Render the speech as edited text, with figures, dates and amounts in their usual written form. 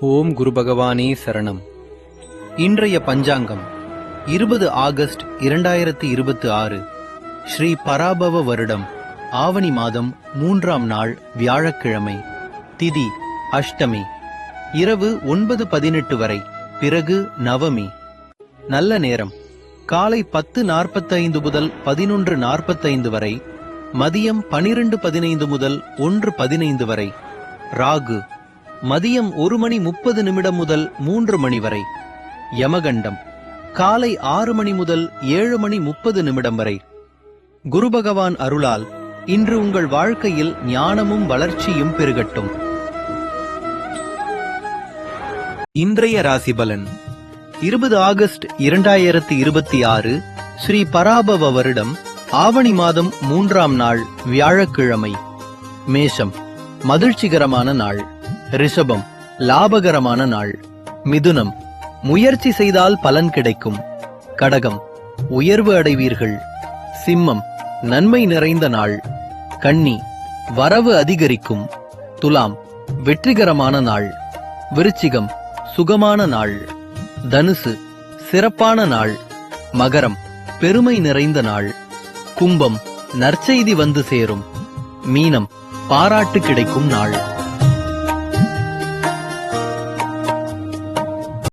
ஓம் குரு பகவானே சரணம். இன்றைய பஞ்சாங்கம் 20 ஆகஸ்ட் 2026, ஸ்ரீ பராபவ வருடம் ஆவணி மாதம் 3ஆம் நாள் வியாழக்கிழமை. திதி அஷ்டமி. இரவு 9:18 வரை, பிறகு நவமி. நல்ல நேரம் காலை 10:45 முதல் 11:45 வரை, மதியம் 12:15 முதல் 1:15 வரை. ராகு மதியம் 1:30 முதல் 3 வரை. யமகண்டம் காலை 6 முதல் 7:30 வரை. குரு பகவான் அருளால் இன்று உங்கள் வாழ்க்கையில் ஞானமும் வளர்ச்சியும் பெருகட்டும். இன்றைய ராசி பலன் 20 ஆகஸ்ட் 2026, ஸ்ரீ பராபவ வருடம் ஆவணி மாதம் 3ஆம் நாள் வியாழக்கிழமை. மேஷம் மகிழ்ச்சிகரமான நாள். ரிஷபம் லாபகரமான நாள். மிதுனம் முயற்சி செய்தால் பலன் கிடைக்கும். கடகம் உயர்வு அடைவீர்கள். சிம்மம் நன்மை நிறைந்த நாள். கன்னி வரவு அதிகரிக்கும். துலாம் வெற்றிகரமான நாள். விருச்சிகம் சுகமான நாள். தனுசு சிறப்பான நாள். மகரம் பெருமை நிறைந்த நாள். கும்பம் நற்செய்தி வந்து சேரும். மீனம் பாராட்டு கிடைக்கும் நாள்.